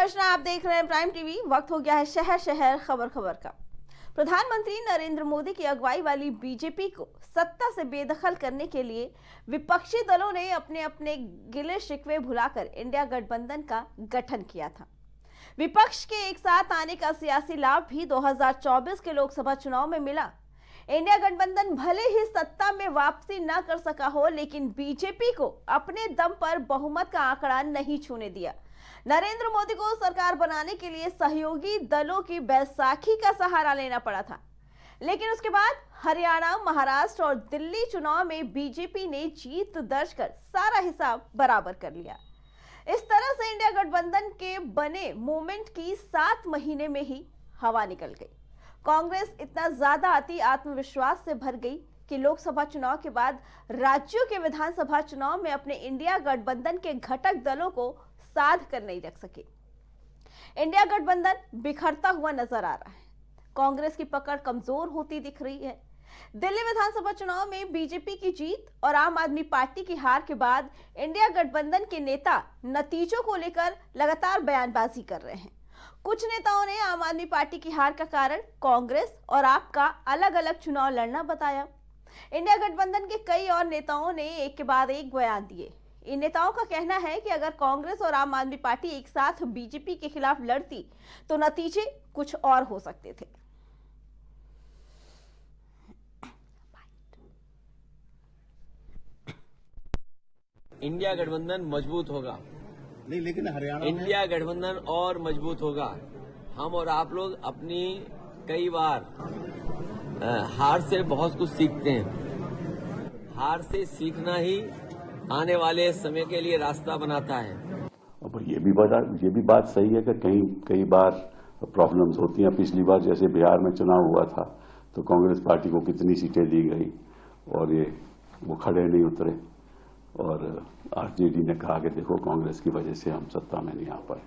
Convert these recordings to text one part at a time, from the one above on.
नमस्कार, आप देख रहे हैं प्राइम टीवी। वक्त हो गया है शहर शहर खबर खबर का। प्रधानमंत्री नरेंद्र मोदी की अगुवाई वाली बीजेपी को सत्ता से बेदखल करने के लिए विपक्षी दलों ने अपने अपने गिले शिकवे भुलाकर इंडिया गठबंधन का गठन किया था। विपक्ष के एक साथ आने का सियासी लाभ भी 2024 के लोकसभा चुनाव में मिला। इंडिया गठबंधन भले ही सत्ता में वापसी न कर सका हो, लेकिन बीजेपी को अपने दम पर बहुमत का आंकड़ा नहीं छूने दिया। नरेंद्र मोदी को सरकार बनाने के लिए सहयोगी दलों की बैसाखी का सहारा लेना पड़ा था, लेकिन उसके बाद हरियाणा, महाराष्ट्र और दिल्ली चुनाव में बीजेपी ने जीत दर्ज कर सारा हिसाब बराबर कर लिया। इस तरह से इंडिया गठबंधन के बने मूवमेंट की 7 महीने में ही हवा निकल गई। कांग्रेस इतना ज्यादा अति आत्मविश्वास से भर गई कि लोकसभा चुनाव के बाद राज्यों के विधानसभा चुनाव में अपने इंडिया गठबंधन के घटक दलों को साध कर नहीं रख सके। इंडिया गठबंधन बिखरता हुआ नजर आ रहा है। कांग्रेस की पकड़ कमजोर होती दिख रही है। दिल्ली विधानसभा चुनाव में बीजेपी की जीत और आम आदमी पार्टी की हार के बाद इंडिया गठबंधन के नेता नतीजों को लेकर लगातार बयानबाजी कर रहे हैं। कुछ नेताओं ने आम आदमी पार्टी की हार का कारण कांग्रेस और आप का अलग अलग चुनाव लड़ना बताया। इंडिया गठबंधन के कई और नेताओं ने एक के बाद एक बयान दिए। इन नेताओं का कहना है कि अगर कांग्रेस और आम आदमी पार्टी एक साथ बीजेपी के खिलाफ लड़ती तो नतीजे कुछ और हो सकते थे। इंडिया गठबंधन मजबूत होगा। नहीं, लेकिन हरियाणा इंडिया गठबंधन और मजबूत होगा। हम और आप लोग अपनी कई बार हार से बहुत कुछ सीखते हैं। हार से सीखना ही आने वाले समय के लिए रास्ता बनाता है। और ये भी बात सही है कि कई बार प्रॉब्लम्स होती हैं। पिछली बार जैसे बिहार में चुनाव हुआ था तो कांग्रेस पार्टी को कितनी सीटें दी गई और वो खड़े नहीं उतरे, और आरजेडी ने कहा कि देखो कांग्रेस की वजह से हम सत्ता में नहीं आ पाए।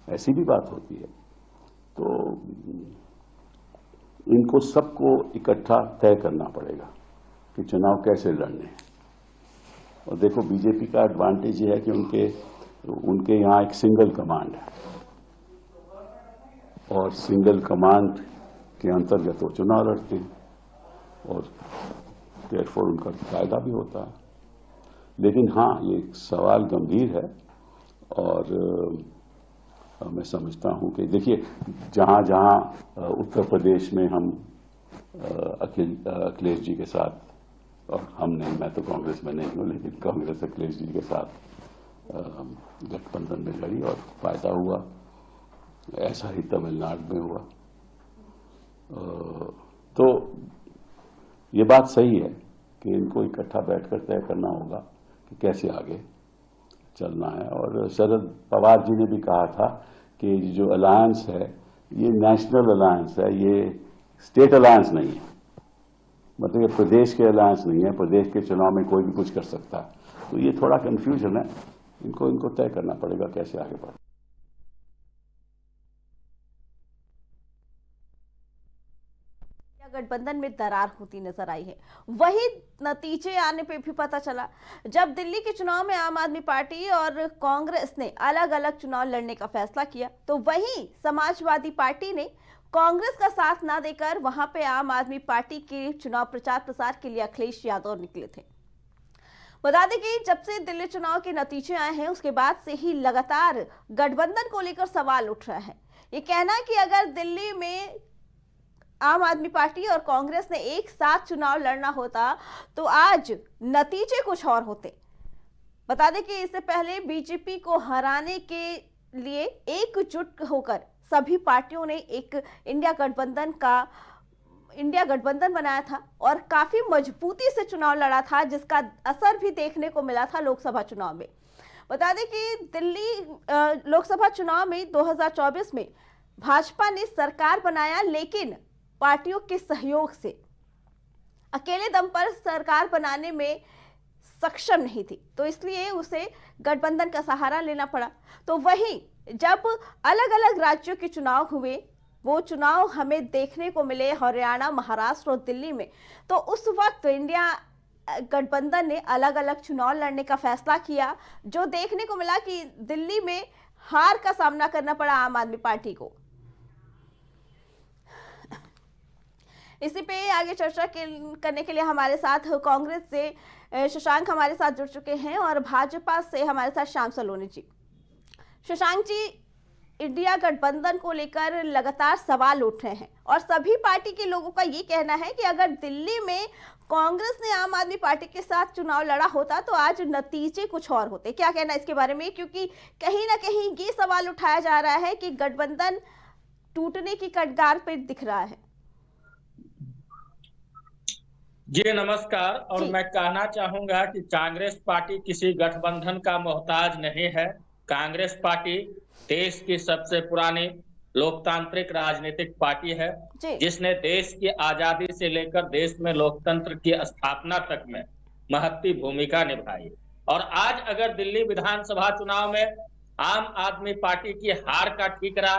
ऐसी भी बात होती है। तो इनको सबको इकट्ठा तय करना पड़ेगा कि चुनाव कैसे लड़ने हैं। और देखो, बीजेपी का एडवांटेज ये है कि उनके यहाँ एक सिंगल कमांड है, और सिंगल कमांड के अंतर्गत वो चुनाव लड़ते हैं, और देयरफॉर उनका फायदा भी होता है। लेकिन हाँ, ये सवाल गंभीर है, और मैं समझता हूँ कि देखिए, जहाँ जहाँ उत्तर प्रदेश में हम अखिलेश जी के साथ, और हम नहीं, मैं तो कांग्रेस में नहीं हूँ, लेकिन कांग्रेस अखिलेश जी के साथ गठबंधन में लड़ी और फायदा हुआ। ऐसा ही तमिलनाडु में हुआ। तो ये बात सही है कि इनको इकट्ठा बैठकर तय करना होगा कि कैसे आगे चलना है। और शरद पवार जी ने भी कहा था कि जो अलायंस है ये नेशनल अलायंस है, ये स्टेट अलायंस नहीं है। मतलब ये प्रदेश के अलायंस नहीं है, प्रदेश के चुनाव में कोई भी कुछ कर सकता है। तो ये थोड़ा कंफ्यूजन है, इनको तय करना पड़ेगा कैसे आगे बढ़े। गठबंधन में दरार होती नजर आई है। वही नतीजे आने पे भी पता चला जब दिल्ली के चुनाव में आम आदमी पार्टी और कांग्रेस ने अलग अलग चुनाव लड़ने का फैसला किया, तो वहीं समाजवादी पार्टी ने कांग्रेस का साथ ना देकर वहां पे आम आदमी पार्टी के चुनाव प्रचार प्रसार के लिए अखिलेश यादव निकले थे। बता दें कि जब से दिल्ली चुनाव के नतीजे आए हैं उसके बाद से ही लगातार गठबंधन को लेकर सवाल उठ रहा है। ये कहना कि अगर दिल्ली में आम आदमी पार्टी और कांग्रेस ने एक साथ चुनाव लड़ना होता तो आज नतीजे कुछ और होते। बता दें कि इससे पहले बीजेपी को हराने के लिए एकजुट होकर सभी पार्टियों ने एक इंडिया गठबंधन बनाया था और काफी मजबूती से चुनाव लड़ा था, जिसका असर भी देखने को मिला था लोकसभा चुनाव में। बता दें कि दिल्ली लोकसभा चुनाव में 2024 में भाजपा ने सरकार बनाया, लेकिन पार्टियों के सहयोग से अकेले दम पर सरकार बनाने में सक्षम नहीं थी, तो इसलिए उसे गठबंधन का सहारा लेना पड़ा। तो वहीं जब अलग अलग राज्यों के चुनाव हुए, वो चुनाव हमें देखने को मिले हरियाणा, महाराष्ट्र और दिल्ली में, तो उस वक्त इंडिया गठबंधन ने अलग अलग चुनाव लड़ने का फैसला किया, जो देखने को मिला कि दिल्ली में हार का सामना करना पड़ा आम आदमी पार्टी को। इसी पे आगे चर्चा करने के लिए हमारे साथ कांग्रेस से शशांक हमारे साथ जुड़ चुके हैं और भाजपा से हमारे साथ श्याम सलोनी जी। शशांक जी, इंडिया गठबंधन को लेकर लगातार सवाल उठ रहे हैं और सभी पार्टी के लोगों का ये कहना है कि अगर दिल्ली में कांग्रेस ने आम आदमी पार्टी के साथ चुनाव लड़ा होता तो आज नतीजे कुछ और होते। क्या कहना है इसके बारे में, क्योंकि कहीं ना कहीं ये सवाल उठाया जा रहा है कि गठबंधन टूटने की कगार पर दिख रहा है। जी नमस्कार। और मैं कहना चाहूंगा कि कांग्रेस पार्टी किसी गठबंधन का मोहताज नहीं है। कांग्रेस पार्टी देश की सबसे पुरानी लोकतांत्रिक राजनीतिक पार्टी है, जिसने देश की आजादी से लेकर देश में लोकतंत्र की स्थापना तक में महत्वपूर्ण भूमिका निभाई। और आज अगर दिल्ली विधानसभा चुनाव में आम आदमी पार्टी की हार का ठीकरा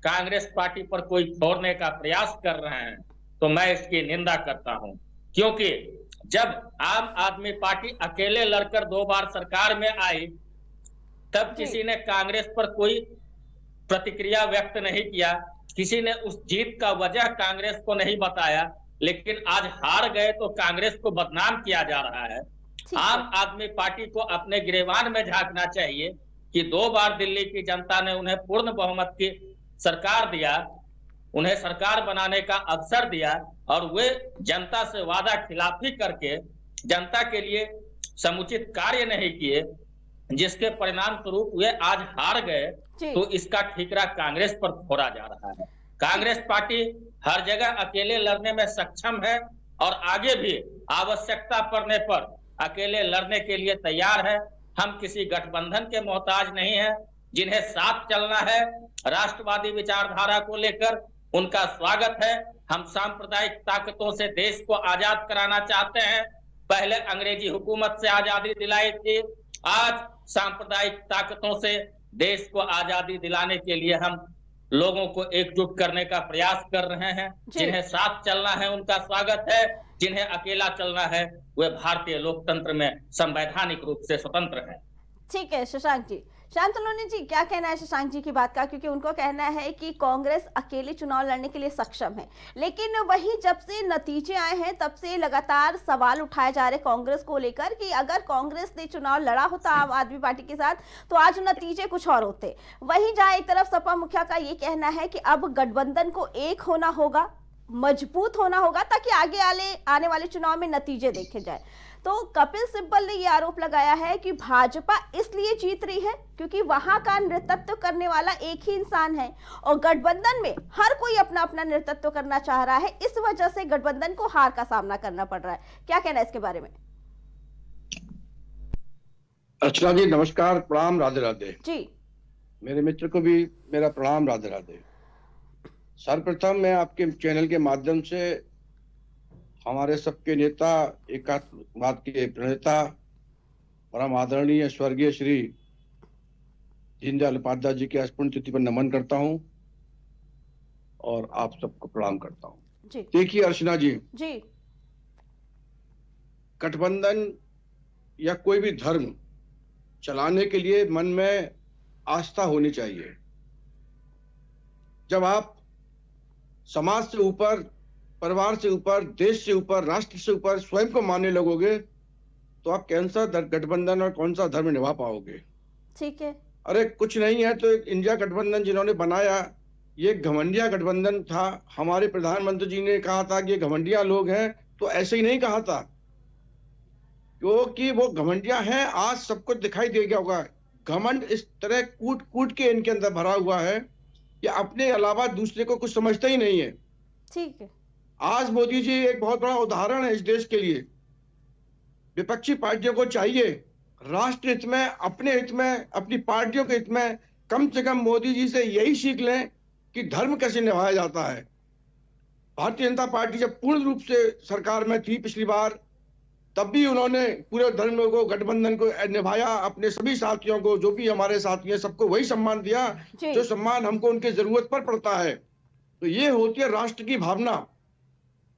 कांग्रेस पार्टी पर कोई छोड़ने का प्रयास कर रहे हैं तो मैं इसकी निंदा करता हूं, क्योंकि जब आम आदमी पार्टी अकेले लड़कर 2 बार सरकार में आई तब किसी ने कांग्रेस पर कोई प्रतिक्रिया व्यक्त नहीं किया, किसी ने उस जीत का वजह कांग्रेस को नहीं बताया। लेकिन आज हार गए तो कांग्रेस को बदनाम किया जा रहा है। आम आदमी पार्टी को अपने गिरेबान में झांकना चाहिए कि 2 बार दिल्ली की जनता ने उन्हें पूर्ण बहुमत की सरकार दिया, उन्हें सरकार बनाने का अवसर दिया और वे जनता से वादा खिलाफी करके जनता के लिए समुचित कार्य नहीं किए, जिसके परिणाम स्वरूप वे आज हार गए। तो इसका ठीकरा कांग्रेस पर फोड़ा जा रहा है। कांग्रेस पार्टी हर जगह अकेले लड़ने में सक्षम है और आगे भी आवश्यकता पड़ने पर अकेले लड़ने के लिए तैयार है। हम किसी गठबंधन के मोहताज नहीं है। जिन्हें साथ चलना है राष्ट्रवादी विचारधारा को लेकर, उनका स्वागत है। हम सांप्रदायिक ताकतों से देश को आजाद कराना चाहते हैं। पहले अंग्रेजी हुकूमत से आजादी दिलाई थी, आज सांप्रदायिक ताकतों से देश को आजादी दिलाने के लिए हम लोगों को एकजुट करने का प्रयास कर रहे हैं। जिन्हें साथ चलना है उनका स्वागत है, जिन्हें अकेला चलना है वे भारतीय लोकतंत्र में संवैधानिक रूप से स्वतंत्र हैं। ठीक है शशांक जी। श्याम सलोनी जी, क्या कहना है शशांक जी की बात का, क्योंकि उनको कहना है कि कांग्रेस अकेले चुनाव लड़ने के लिए सक्षम है, लेकिन वही जब से नतीजे आए हैं तब से लगातार सवाल उठाए जा रहे कांग्रेस को लेकर कि अगर कांग्रेस ने चुनाव लड़ा होता आम आदमी पार्टी के साथ तो आज नतीजे कुछ और होते। वहीं जहां एक तरफ सपा मुखिया का ये कहना है कि अब गठबंधन को एक होना होगा, मजबूत होना होगा ताकि आने वाले चुनाव में नतीजे देखे जाए। तो कपिल सिब्बल ने ये आरोप लगाया है कि भाजपा इसलिए जीत रही है क्योंकि वहां का नेतृत्व करने वाला एक ही इंसान है और गठबंधन में हर कोई अपना अपना नेतृत्व करना चाह रहा है, इस वजह से गठबंधन को हार का सामना करना पड़ रहा है। क्या कहना है इसके बारे में? अर्चना जी नमस्कार, प्रणाम, राधे राधे जी। मेरे मित्र को भी मेरा प्रणाम, राधे राधे। सर्वप्रथम मैं आपके चैनल के माध्यम से हमारे सबके नेता, एकात्मवाद के प्रणेता, परम आदरणीय स्वर्गीय श्री दीनदयाल उपाध्याय जी की पुण्यतिथि पर नमन करता हूं और आप सबको प्रणाम करता हूं। देखिए अर्चना जी, गठबंधन या कोई भी धर्म चलाने के लिए मन में आस्था होनी चाहिए। जब आप समाज से ऊपर, परिवार से ऊपर, देश से ऊपर, राष्ट्र से ऊपर स्वयं को मानने लगोगे तो आप कौन सा गठबंधन और कौन सा धर्म निभा पाओगे? ठीक है। अरे कुछ नहीं है तो इंडिया गठबंधन जिन्होंने बनाया ये घमंडिया गठबंधन था। हमारे प्रधानमंत्री जी ने कहा था कि ये घमंडिया लोग हैं, तो ऐसे ही नहीं कहा था, क्योंकि वो घमंडिया हैं। आज सबको दिखाई दे गया होगा, घमंड इस तरह कूट कूट के इनके अंदर भरा हुआ है कि अपने अलावा दूसरे को कुछ समझते ही नहीं है। ठीक है। आज मोदी जी एक बहुत बड़ा उदाहरण है इस देश के लिए। विपक्षी पार्टियों को चाहिए राष्ट्र हित में, अपने हित में, अपनी पार्टियों के हित में कम से कम मोदी जी से यही सीख लें कि धर्म कैसे निभाया जाता है। भारतीय जनता पार्टी जब पूर्ण रूप से सरकार में थी पिछली बार, तब भी उन्होंने पूरे धर्म को, गठबंधन को निभाया। अपने सभी साथियों को, जो भी हमारे साथी हैं, सबको वही सम्मान दिया जो सम्मान हमको उनके जरूरत पर पड़ता है। तो ये होती है राष्ट्र की भावना।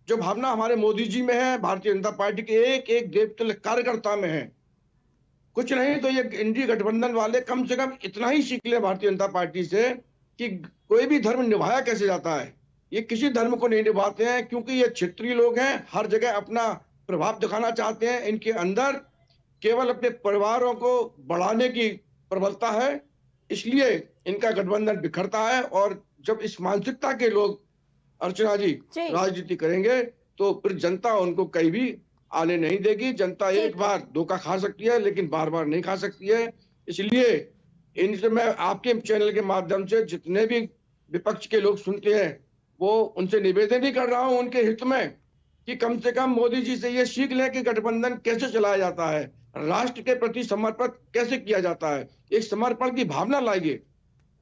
जो भावना हमारे मोदी जी में है, भारतीय जनता पार्टी के एक एक देवतुल्य कार्यकर्ता में है। कुछ नहीं तो ये इंडी गठबंधन वाले कम से कम इतना ही सीख ले भारतीय जनता पार्टी से कि कोई भी धर्म निभाया कैसे जाता है। ये किसी धर्म को नहीं निभाते हैं, क्योंकि ये क्षेत्रीय लोग हैं, हर जगह अपना प्रभाव दिखाना चाहते हैं। इनके अंदर केवल अपने परिवारों को बढ़ाने की प्रबलता है, इसलिए इनका गठबंधन बिखरता है। और जब इस मानसिकता के लोग, अर्चना जी, राजनीति करेंगे तो फिर जनता उनको कहीं भी आने नहीं देगी। जनता एक बार धोखा खा सकती है, लेकिन बार बार नहीं खा सकती है। इसलिए इनसे मैं आपके चैनल के माध्यम से जितने भी विपक्ष के लोग सुनते हैं, वो उनसे निवेदन भी कर रहा हूं उनके हित में कि कम से कम मोदी जी से ये सीख लें कि गठबंधन कैसे चलाया जाता है, राष्ट्र के प्रति समर्पण कैसे किया जाता है। एक समर्पण की भावना लाइए,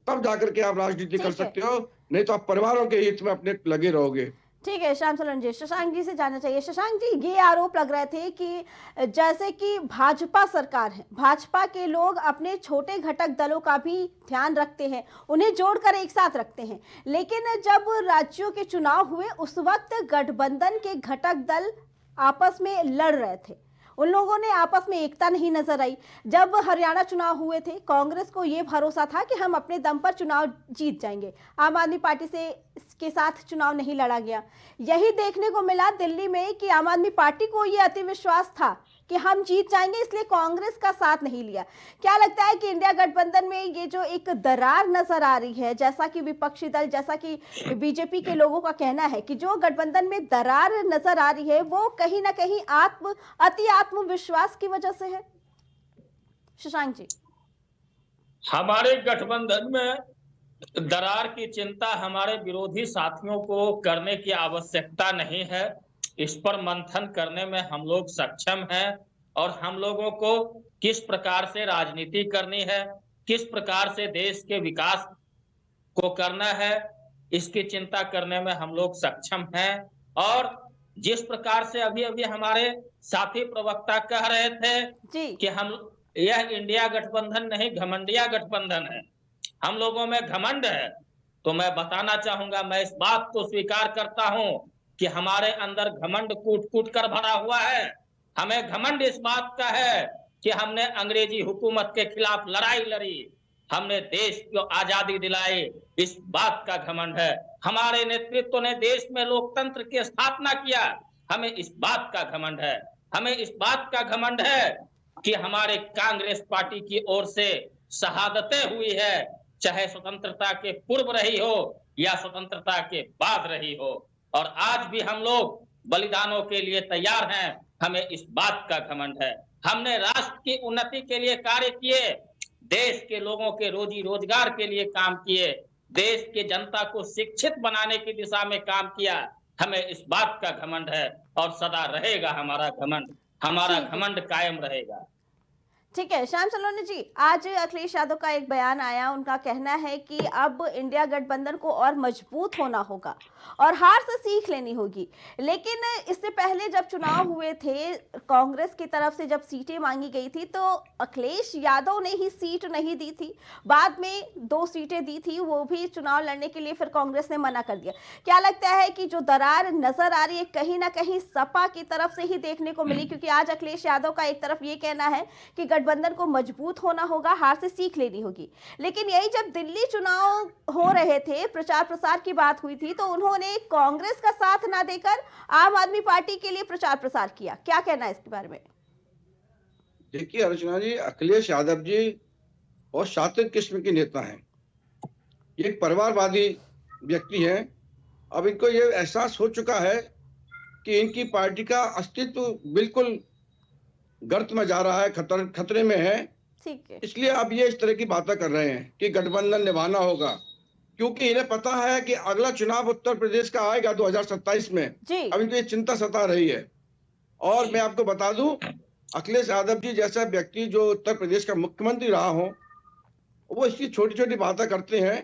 तब जाकर के आप राजनीति कर सकते हो, नहीं तो आप परिवारों के हित में अपने लगे रहोगे। ठीक है श्याम सलन जी, शशांक जी से जानना चाहिए। शशांक जी, ये आरोप लग रहे थे कि जैसे कि भाजपा सरकार है, भाजपा के लोग अपने छोटे घटक दलों का भी ध्यान रखते हैं, उन्हें जोड़कर एक साथ रखते हैं, लेकिन जब राज्यों के चुनाव हुए उस वक्त गठबंधन के घटक दल आपस में लड़ रहे थे, उन लोगों ने आपस में एकता नहीं नजर आई। जब हरियाणा चुनाव हुए थे, कांग्रेस को ये भरोसा था कि हम अपने दम पर चुनाव जीत जाएंगे, आम आदमी पार्टी से के साथ चुनाव नहीं लड़ा गया। यही देखने को मिला दिल्ली में कि आम आदमी पार्टी को ये अति विश्वास था कि हम जीत जाएंगे, इसलिए कांग्रेस का साथ नहीं लिया। क्या लगता है कि इंडिया गठबंधन में ये जो एक दरार नजर आ रही है, जैसा कि विपक्षी दल, जैसा कि बीजेपी के लोगों का कहना है कि जो गठबंधन में दरार नजर आ रही है वो कहीं ना कहीं अति आत्मविश्वास की वजह से है? शशांक जी, हमारे गठबंधन में दरार की चिंता हमारे विरोधी साथियों को करने की आवश्यकता नहीं है। इस पर मंथन करने में हम लोग सक्षम हैं और हम लोगों को किस प्रकार से राजनीति करनी है, किस प्रकार से देश के विकास को करना है, इसकी चिंता करने में हम लोग सक्षम हैं। और जिस प्रकार से अभी अभी हमारे साथी प्रवक्ता कह रहे थे कि हम यह इंडिया गठबंधन नहीं घमंडिया गठबंधन है, हम लोगों में घमंड है, तो मैं बताना चाहूंगा, मैं इस बात को स्वीकार करता हूं कि हमारे अंदर घमंड कूट कूट कर भरा हुआ है। हमें घमंड इस बात का है कि हमने अंग्रेजी हुकूमत के खिलाफ लड़ाई लड़ी, हमने देश को आजादी दिलाई, इस बात का घमंड है। हमारे नेतृत्व ने देश में लोकतंत्र की स्थापना किया, हमें इस बात का घमंड है। हमें इस बात का घमंड है कि हमारे कांग्रेस पार्टी की ओर से शहादतें हुई है, चाहे स्वतंत्रता के पूर्व रही हो या स्वतंत्रता के बाद रही हो, और आज भी हम लोग बलिदानों के लिए तैयार हैं। हमें इस बात का घमंड है। हमने राष्ट्र की उन्नति के लिए कार्य किए, देश के लोगों के रोजी रोजगार के लिए काम किए, देश के जनता को शिक्षित बनाने की दिशा में काम किया। हमें इस बात का घमंड है और सदा रहेगा हमारा घमंड, हमारा घमंड कायम रहेगा। ठीक है श्याम सलोनी जी, आज अखिलेश यादव का एक बयान आया, उनका कहना है कि अब इंडिया गठबंधन को और मजबूत होना होगा और हार से सीख लेनी होगी। लेकिन इससे पहले जब चुनाव हुए थे, कांग्रेस की तरफ से जब सीटें मांगी गई थी तो अखिलेश यादव ने ही सीट नहीं दी थी, बाद में 2 सीटें दी थी, वो भी चुनाव लड़ने के लिए फिर कांग्रेस ने मना कर दिया। क्या लगता है कि जो दरार नजर आ रही है कहीं ना कहीं सपा की तरफ से ही देखने को मिली? क्योंकि आज अखिलेश यादव का एक तरफ ये कहना है कि गठबंधन को मजबूत होना होगा, हार से सीख लेनी होगी, लेकिन यही जब दिल्ली चुनाव हो रहे थे, प्रचार प्रसार की बात हुई थी, तो उन्होंने कांग्रेस का साथ ना देकर आम आदमी पार्टी के लिए प्रचार प्रसार किया। क्या कहना है इसके बारे में? देखिए अर्चना जी, अखिलेश यादव जी बहुत शातिर किस्म के नेता हैं, ये एक परिवारवादी व्यक्ति हैं। अब इनको ये एहसास हो चुका है कि इनकी पार्टी का अस्तित्व बिल्कुल गर्त में जा रहा है, खतरे में है। ठीक है, इसलिए अब ये इस तरह की बातें कर रहे हैं कि गठबंधन निभाना होगा, क्योंकि इन्हें पता है कि अगला चुनाव उत्तर प्रदेश का आएगा 2027 में। अब इनको ये चिंता सता रही है। और मैं आपको बता दूं, अखिलेश यादव जी जैसा व्यक्ति जो उत्तर प्रदेश का मुख्यमंत्री रहा हो, वो इसकी छोटी छोटी बातें करते हैं,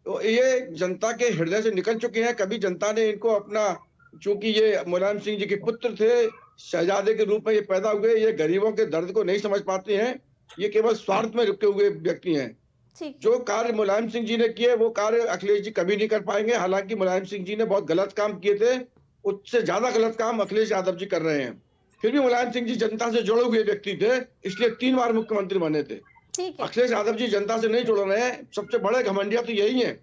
तो ये जनता के हृदय से निकल चुके हैं। कभी जनता ने इनको अपना, चूंकि ये मुलायम सिंह जी के पुत्र थे, शहजादे के रूप में ये पैदा हुए, ये गरीबों के दर्द को नहीं समझ पाते हैं, ये केवल स्वार्थ में रुके हुए व्यक्ति हैं। जो कार्य मुलायम सिंह जी ने किए वो कार्य अखिलेश जी कभी नहीं कर पाएंगे। हालांकि मुलायम सिंह जी ने बहुत गलत काम किए थे, उससे ज्यादा गलत काम अखिलेश यादव जी कर रहे हैं। फिर भी मुलायम सिंह जी जनता से जुड़े हुए व्यक्ति थे, इसलिए 3 बार मुख्यमंत्री बने थे। ठीक है। अखिलेश यादव जी जनता से नहीं जुड़ रहे हैं। सबसे बड़े घमंडिया तो यही हैं।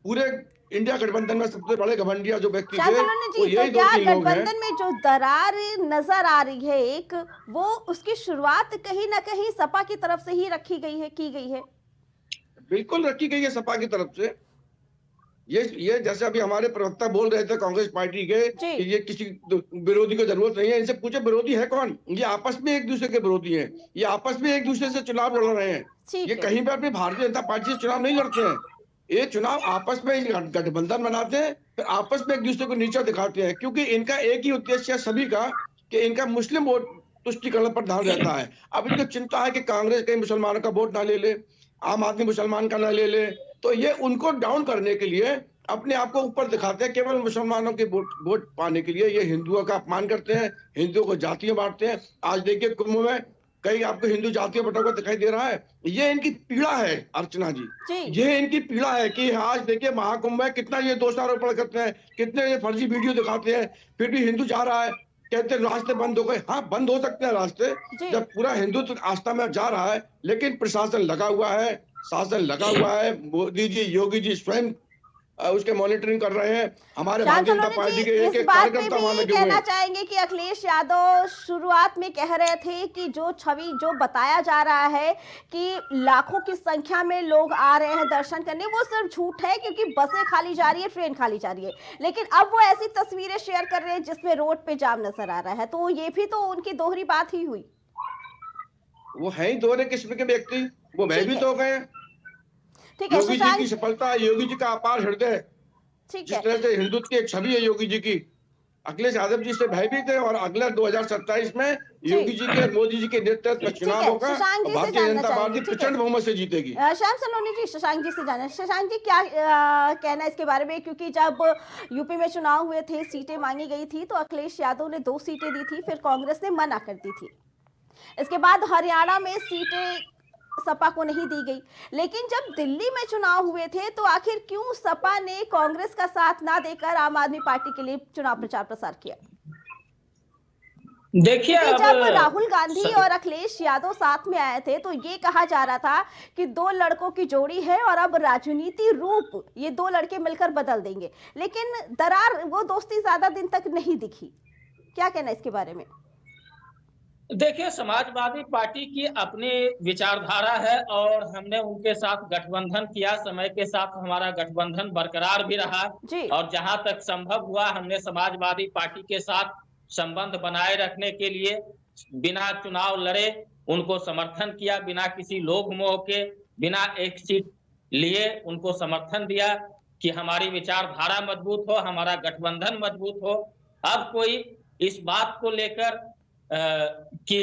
पूरे इंडिया गठबंधन में सबसे बड़े घमंडिया जो व्यक्ति थे वो जी, तो यही क्या 2-3 लोग हैं। गठबंधन में जो दरार नजर आ रही है एक, वो उसकी शुरुआत कहीं ना कहीं सपा की तरफ से ही रखी गई है, की गई है? बिल्कुल रखी गई है सपा की तरफ से। ये जैसे अभी हमारे प्रवक्ता बोल रहे थे कांग्रेस पार्टी के कि ये किसी विरोधी को जरूरत नहीं है। इनसे पूछे विरोधी है कौन? ये आपस में एक दूसरे के विरोधी हैं। ये आपस में एक दूसरे से चुनाव लड़ रहे हैं। ये कहीं पर अपनी भारतीय जनता पार्टी से चुनाव नहीं लड़ते हैं। ये चुनाव आपस में गठबंधन बनाते हैं, फिर आपस में एक दूसरे को नीचा दिखाते हैं, क्योंकि इनका एक ही उद्देश्य है सभी का कि इनका मुस्लिम वोट तुष्टिकरण पर ध्यान रहता है। अब इनको चिंता है कि कांग्रेस कहीं मुसलमानों का वोट ना ले ले, आम आदमी मुसलमान का ना ले ले, तो ये उनको डाउन करने के लिए अपने आप को ऊपर दिखाते हैं। केवल मुसलमानों के वोट पाने के लिए ये हिंदुओं का अपमान करते हैं, हिंदुओं को जातियां बांटते हैं। आज देखिए कुंभ में कहीं आपको हिंदू जातियों बटा हुआ दिखाई दे रहा है। ये इनकी पीड़ा है अर्चना जी, ये इनकी पीड़ा है कि आज देखिए महाकुंभ में कितना ये दोषारोपण करते हैं, कितने ये फर्जी वीडियो दिखाते हैं, फिर भी हिंदू जा रहा है, कहते हैं रास्ते बंद हो गए। हाँ, बंद हो सकते हैं रास्ते जब पूरा हिंदुत्व आस्था में जा रहा है, लेकिन प्रशासन लगा हुआ है, शासन लगा हुआ है। मोदी जी, योगी जी स्वयं उसके मॉनिटरिंग कर रहे हैं। हमारे भारतीय जनता पार्टी के एक कार्यकर्ता वहां लगे हुए हैं। कहना चाहेंगे कि अखिलेश यादव शुरुआत में कह रहे थे कि जो छवि जो बताया जा रहा है कि लाखों की संख्या में लोग आ रहे हैं दर्शन करने, वो सिर्फ झूठ है, क्योंकि बसें खाली जा रही है, ट्रेन खाली जा रही है। लेकिन अब वो ऐसी तस्वीरें शेयर कर रहे हैं जिसमें रोड पे जाम नजर आ रहा है, तो ये भी तो उनकी दोहरी बात ही हुई। वो है ही दोहरे किस्म के व्यक्ति, वो भयभीत हो गए। योगी जी की सफलता, योगी जी का अपार हृदय, जिस तरह से हिंदुत्व की एक छवि है योगी जी की, अखिलेश यादव जी से भयभीत है। और अगले 2027 में योगी जी के और मोदी जी के नेतृत्व में चुनाव होगा, भारतीय जनता पार्टी प्रचंड बहुमत से जीतेगी। श्याम सलोनी जी, शशांक जी से जाना। शशांक जी, क्या कहना है इसके बारे में? क्योंकि जब यूपी में चुनाव हुए थे, सीटें मांगी गई थी, तो अखिलेश यादव ने 2 सीटें दी थी, फिर कांग्रेस ने मना कर दी थी। इसके बाद हरियाणा में सीटें सपा को नहीं दी गई, लेकिन जब दिल्ली में चुनाव हुए थे तो आखिर क्यों सपा ने कांग्रेस का साथ ना देकर आम आदमी पार्टी के लिए चुनाव प्रचार प्रसार किया? देखिए, जब राहुल गांधी और अखिलेश यादव साथ में आए थे तो ये कहा जा रहा था कि 2 लड़कों की जोड़ी है और अब राजनीति रूप ये 2 लड़के मिलकर बदल देंगे, लेकिन दरार, वो दोस्ती ज्यादा दिन तक नहीं दिखी। क्या कहना है इसके बारे में? देखिए, समाजवादी पार्टी की अपनी विचारधारा है और हमने उनके साथ गठबंधन किया। समय के साथ हमारा गठबंधन बरकरार भी रहा और जहां तक संभव हुआ हमने समाजवादी पार्टी के साथ संबंध बनाए रखने के लिए बिना चुनाव लड़े उनको समर्थन किया, बिना किसी लोभ मोह के, बिना एक सीट लिए उनको समर्थन दिया कि हमारी विचारधारा मजबूत हो, हमारा गठबंधन मजबूत हो। अब कोई इस बात को लेकर कि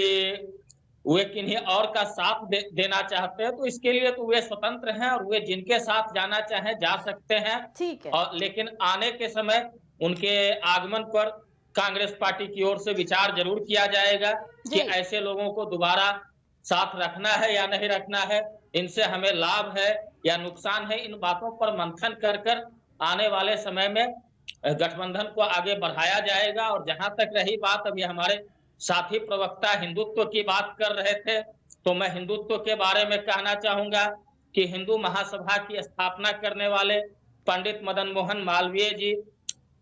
वे किन्हीं और का साथ देना चाहते हैं तो इसके लिए तो वे स्वतंत्र हैं और वे जिनके साथ जाना चाहें जा सकते हैं। ठीक है। और लेकिन आने के समय उनके आगमन पर कांग्रेस पार्टी की ओर से विचार जरूर किया जाएगा कि ऐसे लोगों को दोबारा साथ रखना है या नहीं रखना है, इनसे हमें लाभ है या नुकसान है। इन बातों पर मंथन कर आने वाले समय में गठबंधन को आगे बढ़ाया जाएगा। और जहां तक रही बात, अभी हमारे साथी प्रवक्ता हिंदुत्व की बात कर रहे थे, तो मैं हिंदुत्व के बारे में कहना चाहूंगा कि हिंदू महासभा की स्थापना करने वाले पंडित मदन मोहन मालवीय जी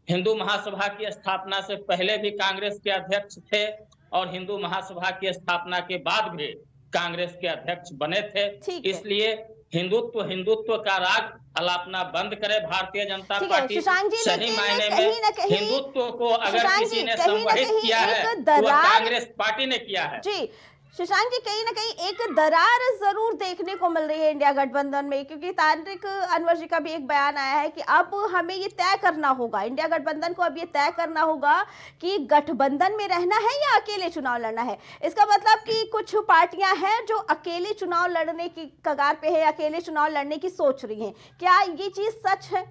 हिंदू महासभा की स्थापना से पहले भी कांग्रेस के अध्यक्ष थे और हिंदू महासभा की स्थापना के बाद भी कांग्रेस के अध्यक्ष बने थे। इसलिए हिंदुत्व का राग अलापना बंद करे भारतीय जनता पार्टी। सही मायने में हिंदुत्व को अगर किसी ने संवहित किया है तो वह कांग्रेस पार्टी ने किया है। जी शशांक जी, कहीं ना कहीं एक दरार जरूर देखने को मिल रही है इंडिया गठबंधन में, क्योंकि तारिक अनवर जी का भी एक बयान आया है कि अब हमें ये तय करना होगा, इंडिया गठबंधन को अब ये तय करना होगा कि गठबंधन में रहना है या अकेले चुनाव लड़ना है। इसका मतलब कि कुछ पार्टियां हैं जो अकेले चुनाव लड़ने की कगार पे है, अकेले चुनाव लड़ने की सोच रही हैं। क्या ये चीज सच है?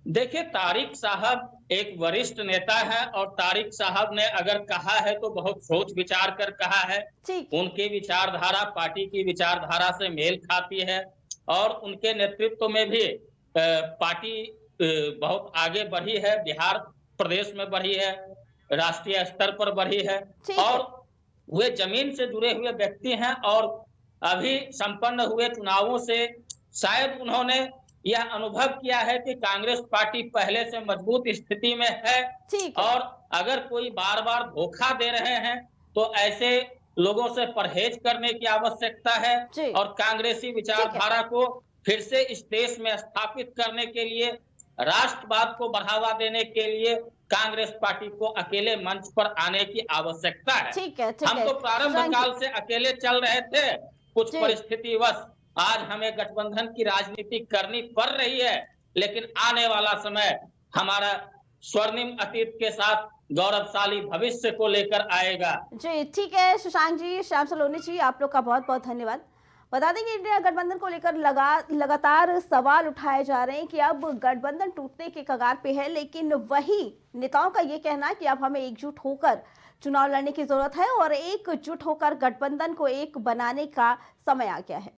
देखिए, तारिक साहब एक वरिष्ठ नेता है और तारिक साहब ने अगर कहा है तो बहुत सोच विचार कर कहा है। उनकी विचारधारा पार्टी की विचारधारा से मेल खाती है और उनके नेतृत्व में भी पार्टी बहुत आगे बढ़ी है। बिहार प्रदेश में बढ़ी है, राष्ट्रीय स्तर पर बढ़ी है ठीक है। और वे जमीन से जुड़े हुए व्यक्ति हैं और अभी संपन्न हुए चुनावों से शायद उन्होंने यह अनुभव किया है कि कांग्रेस पार्टी पहले से मजबूत स्थिति में है ठीक है। और अगर कोई बार बार धोखा दे रहे हैं तो ऐसे लोगों से परहेज करने की आवश्यकता है जी। और कांग्रेसी विचारधारा को फिर से इस देश में स्थापित करने के लिए, राष्ट्रवाद को बढ़ावा देने के लिए कांग्रेस पार्टी को अकेले मंच पर आने की आवश्यकता है। ठीक है, ठीक हम है। तो प्रारंभ शशांक काल से अकेले चल रहे थे, कुछ जी। परिस्थितिवश आज हमें गठबंधन की राजनीति करनी पड़ रही है, लेकिन आने वाला समय हमारा स्वर्णिम अतीत के साथ गौरवशाली भविष्य को लेकर आएगा। जी, ठीक है शशांक जी, श्याम सलोनी जी, आप लोग का बहुत बहुत धन्यवाद। बता दें कि इंडिया गठबंधन को लेकर लगातार सवाल उठाए जा रहे हैं कि अब गठबंधन टूटने के कगार पे है, लेकिन वही नेताओं का ये कहना है कि अब हमें एकजुट होकर चुनाव लड़ने की जरूरत है और एकजुट होकर गठबंधन को एक बनाने का समय आ गया है।